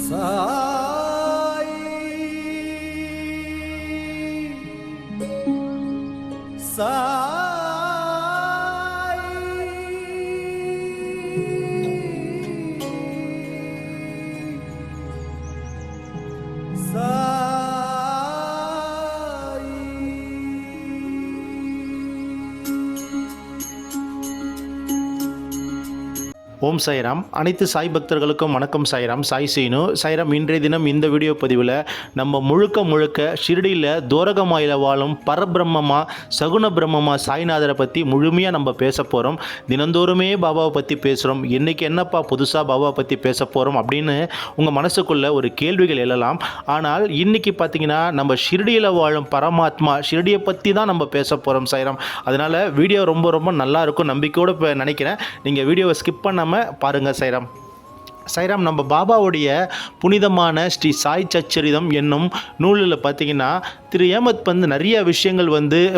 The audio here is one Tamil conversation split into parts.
சாய் சாய் சாய். ஓம் சாய்ராம். அனைத்து சாய் பக்தர்களுக்கும் வணக்கம். சாய்ராம், சாய் சீனு. சாய்ராம், இன்றைய தினம் இந்த வீடியோ பதிவில் நம்ம முழுக்க ஷிரடியில் தோரகமாயில் வாழும் பரபிரம்மமா சகுன பிரம்மமா சாய்நாதரை பற்றி முழுமையாக நம்ம பேச போகிறோம். தினந்தோறுமே பாபாவை பற்றி பேசுகிறோம். இன்றைக்கி என்னப்பா புதுசாக பாபாவை பற்றி பேச போகிறோம் அப்படின்னு உங்கள் மனசுக்குள்ளே ஒரு கேள்விகள் எழலாம். ஆனால் இன்றைக்கி பார்த்திங்கன்னா நம்ம ஷிரடியில் வாழும் பரமாத்மா ஷிரடியை பற்றி தான் நம்ம பேச போகிறோம் சாய்ராம். அதனால் வீடியோ ரொம்ப நல்லா இருக்கும் நம்பிக்கையோடு இப்போ நினைக்கிறேன். நீங்கள் வீடியோவை ஸ்கிப் பண்ணாமல் பாருங்க சாய்ராம். சாய்ராம், நம்ம பாபாவுடைய புனிதமான ஸ்ரீ சாய் சச்சரிதம் என்னும் நூலில் பார்த்திங்கன்னா திரு ஏமத் பந்த் நிறைய விஷயங்கள்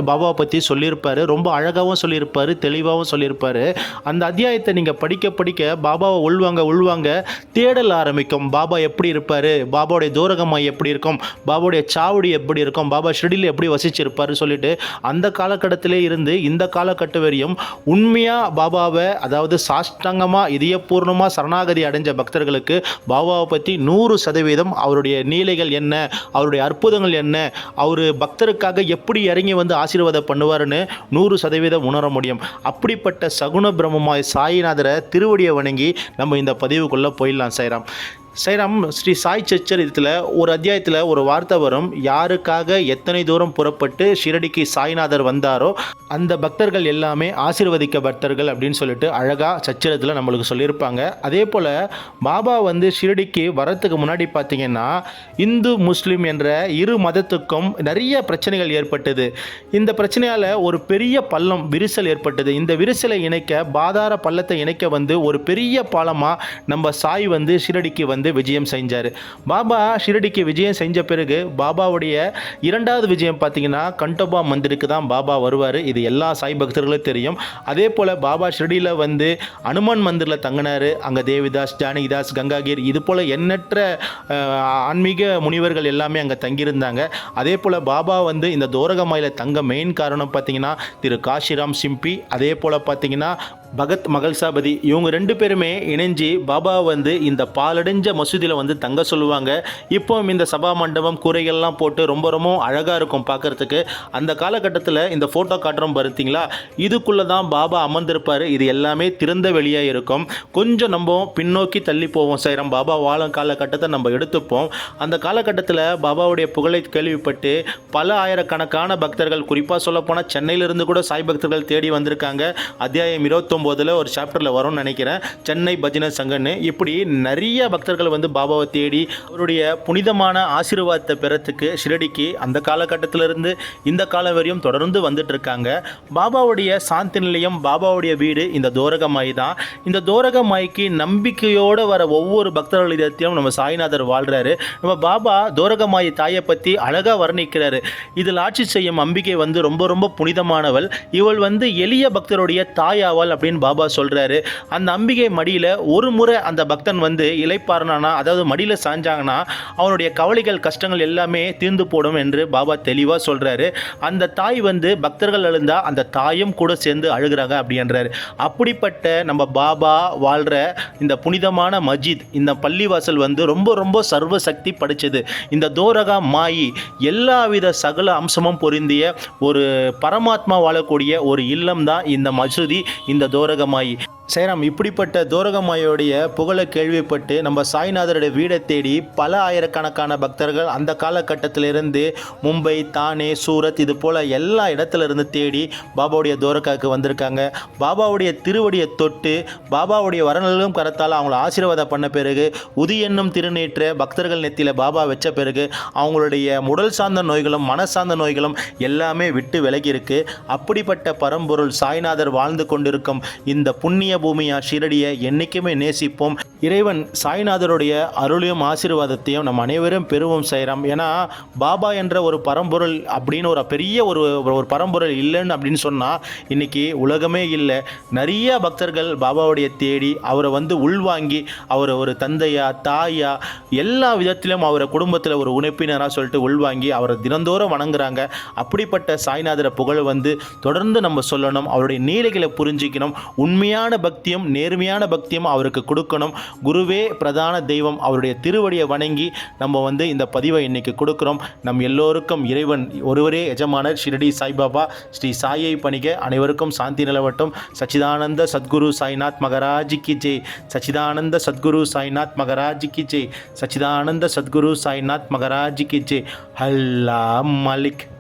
பாபாவை பற்றி சொல்லியிருப்பார். ரொம்ப அழகாகவும் சொல்லியிருப்பார், தெளிவாகவும் சொல்லியிருப்பார். அந்த அத்தியாயத்தை நீங்கள் படிக்க பாபாவை உள்வாங்க தேடல் ஆரம்பிக்கும். பாபா எப்படி இருப்பார், பாபாவுடைய தோரகமாய் எப்படி இருக்கும், பாபாவுடைய சாவடி எப்படி இருக்கும், பாபா ஷிரடியில் எப்படி வசிச்சிருப்பார் சொல்லிட்டு அந்த காலகட்டத்திலே இருந்து இந்த காலகட்டம் வரையும் உண்மையாக பாபாவை, அதாவது சாஷ்டாங்கமாக இதயபூர்ணமாக சரணாகதி அடைஞ்ச பக்தர்களுக்கு பாபாவை பற்றி 100% அவருடைய நீலைகள் என்ன, அவருடைய அற்புதங்கள் என்ன, அவர் பக்தருக்காக எப்படி இறங்கி ஆசீர்வாதம் பண்ணுவார்னு 100% உணர முடியும். அப்படிப்பட்ட சகுன பிரம்மமாய் சாய்நாதரை திருவடியை வணங்கி நம்ம இந்த பதிவுக்குள்ளே போயிடலாம் சாய்ராம். சாய்ராம், ஸ்ரீ சாய் சச்சரிதத்தில் ஒரு அத்தியாயத்தில் ஒரு வார்த்தை வரும். யாருக்காக எத்தனை தூரம் புறப்பட்டு ஷிரடிக்கு சாய்நாதர் வந்தாரோ அந்த பக்தர்கள் எல்லாமே ஆசீர்வதிக்க பக்தர்கள் அப்படின்னு சொல்லிட்டு அழகாக சச்சரிதத்தில் நம்மளுக்கு சொல்லியிருப்பாங்க. அதே போல் பாபா ஷிரடிக்கு வரத்துக்கு முன்னாடி பார்த்திங்கன்னா இந்து முஸ்லீம் என்ற இரு மதத்துக்கும் நிறைய பிரச்சனைகள் ஏற்பட்டது. இந்த பிரச்சனையால் ஒரு பெரிய பள்ளம் விரிசல் ஏற்பட்டது. இந்த விரிசலை இணைக்க, பாதார பள்ளத்தை இணைக்க ஒரு பெரிய பாலமாக நம்ம சாய் ஷிரடிக்கு விஜயம் செஞ்சார். பாபா ஷிரடிக்கு விஜயம் செஞ்ச பிறகு பாபாவுடைய இரண்டாவது விஜயம் பார்த்தீங்கன்னா கண்டோபா மந்திருக்கு தான் பாபா வருவார். இது எல்லா சாய் பக்தர்களும் தெரியும். அதே போல் பாபா ஷிரடியில் அனுமன் மந்திரில் தங்கினார். அங்கே தேவிதாஸ், ஜானகிதாஸ், கங்காகீர் இது போல் எண்ணற்ற ஆன்மீக முனிவர்கள் எல்லாமே அங்கே தங்கியிருந்தாங்க. அதே போல் பாபா இந்த தோரகமாயில் தங்க மெயின் காரணம் பார்த்தீங்கன்னா திரு காஷிராம் சிம்பி, அதே போல் பார்த்தீங்கன்னா பகத் மகள்சாபதி, இவங்க 2 பேருமே இணைஞ்சு பாபா இந்த பாலடைஞ்ச மசூதியில் தங்க சொல்லுவாங்க. இப்போவும் இந்த சபா மண்டபம் கூரைகள்லாம் போட்டு ரொம்ப அழகாக இருக்கும் பார்க்குறதுக்கு. அந்த காலகட்டத்தில் இந்த ஃபோட்டோ காட்டுறோம் பார்த்தீங்களா, இதுக்குள்ளே தான் பாபா அமர்ந்திருப்பார். இது எல்லாமே திறந்த வெளியாக இருக்கும். கொஞ்சம் நம்ம பின்னோக்கி தள்ளி போவோம் சாய்ராம். பாபா வாழும் காலகட்டத்தை நம்ம எடுத்துப்போம். அந்த காலகட்டத்தில் பாபாவுடைய புகழை கேள்விப்பட்டு பல ஆயிரக்கணக்கான பக்தர்கள், குறிப்பாக சொல்லப்போனால் சென்னையிலிருந்து கூட சாய் பக்தர்கள் தேடி வந்திருக்காங்க. அத்தியாயம் 29 ஒரு சாப்டரில் வரும்னு நினைக்கிறேன், சென்னை பஜனை சங்கன்னு. இப்படி நிறைய பக்தர்கள் பாபாவை தேடி அவருடைய புனிதமான ஆசீர்வாதத்தை பெறத்துக்கு ஷிரடிக்கு அந்த காலகட்டத்திலிருந்து இந்த காலம் வரையும் தொடர்ந்து வந்துட்டு இருக்காங்க. பாபாவுடைய சாந்தி நிலையம், பாபாவுடைய வீடு இந்த தோரகமாய் தான். இந்த தோரகமாய்க்கு நம்பிக்கையோடு வர ஒவ்வொரு பக்தர்கள் இதயத்தையும் நம்ம சாய்நாதர் வாழ்கிறாரு. நம்ம பாபா தோரகமாய் தாயை பற்றி அழகாக வர்ணிக்கிறாரு. இதில் ஆட்சி செய்யும் அம்பிகை ரொம்ப புனிதமானவள். இவள் எளிய பக்தருடைய தாயாவாள் அப்படின்னு பாபா சொல்றாரு. அந்த அம்பிகை மடியில் ஒரு முறை அந்த பக்தன் இளைப்பாறனா, அதாவது மடியில் சாஞ்சாங்கன்னா அவனுடைய கவலைகள், கஷ்டங்கள் எல்லாமே தீர்ந்து போடும் என்று பாபா தெளிவாக சொல்றாரு. அந்த தாய் பக்தர்கள் அழுந்தா அந்த தாயும் கூட சேர்ந்து அழுகிறாங்க அப்படின்றாரு. அப்படிப்பட்ட நம்ம பாபா வாழ்ற இந்த புனிதமான மஸ்ஜித், இந்த பள்ளிவாசல் ரொம்ப சர்வ சக்தி படைச்சது. இந்த தோரகா மாயி எல்லாவித சகல அம்சமும் பொருந்திய ஒரு பரமாத்மா வாழக்கூடிய ஒரு இல்லம் தான் இந்த மசூதி, இந்த தோரகமாயி. சாய்ராம், இப்படிப்பட்ட தோரகமாயோடைய புகழை கேள்விப்பட்டு நம்ம சாய்நாதருடைய வீடை தேடி பல ஆயிரக்கணக்கான பக்தர்கள் அந்த காலகட்டத்திலிருந்து மும்பை, தானே, சூரத் இது போல் எல்லா இடத்துலேருந்து தேடி பாபாவுடைய தோரகாவுக்கு வந்திருக்காங்க. பாபாவுடைய திருவடியை தொட்டு பாபாவுடைய வரநலும் கரத்தால் அவங்கள ஆசீர்வாதம் பண்ண பிறகு உதி என்னும் திருநீற்ற பக்தர்கள் நெத்தியில் பாபா வச்ச பிறகு அவங்களுடைய உடல் சார்ந்த நோய்களும் மன சார்ந்த நோய்களும் எல்லாமே விட்டு விலகி இருக்கு. அப்படிப்பட்ட பரம்பொருள் சாய்நாதர் வாழ்ந்து கொண்டிருக்கும் இந்த புண்ணிய பூமியா ஷிரடியை என்றைக்குமே நேசிப்போம். இறைவன் சாய்நாதருடைய அருளையும் ஆசீர்வாதத்தையும் நம் அனைவரும் பெறுவோம் சாய்ராம். ஏன்னா பாபா என்ற ஒரு பரம்பொருள் அப்படின்னு ஒரு பெரிய ஒரு பரம்பொருள் இல்லைன்னு அப்படின்னு சொன்னால் இன்றைக்கி உலகமே இல்லை. நிறைய பக்தர்கள் பாபாவுடைய தேடி அவரை உள்வாங்கி அவரை ஒரு தந்தையா தாயா எல்லா விதத்திலும் அவரை குடும்பத்தில் ஒரு உறுப்பினராக சொல்லிட்டு உள்வாங்கி அவரை தினந்தோறும் வணங்குறாங்க. அப்படிப்பட்ட சாய்நாதரை புகழ் தொடர்ந்து நம்ம சொல்லணும். அவருடைய நீலைகளை புரிஞ்சிக்கணும். உண்மையான பக்தியும் நேர்மையான பக்தியும் அவருக்கு கொடுக்கணும். குருவே பிரதான தெய்வம், அவருடைய திருவடியை வணங்கி நம்ம இந்த பதிவை இன்னைக்கு கொடுக்குறோம். நம் எல்லோருக்கும் இறைவன் ஒருவரே எஜமானர் ஷிரடி சாய்பாபா. ஸ்ரீ சாயை பணிக அனைவருக்கும் சாந்தி நிலவட்டும். சச்சிதானந்த சத்குரு சாய்நாத் மகராஜ் கி ஜெய். சச்சிதானந்த சத்குரு சாய்நாத் மகராஜ் கி ஜெய். சச்சிதானந்த சத்குரு சாய்நாத் மகராஜ் கி ஜெய். அல்லாஹ் மலிக்.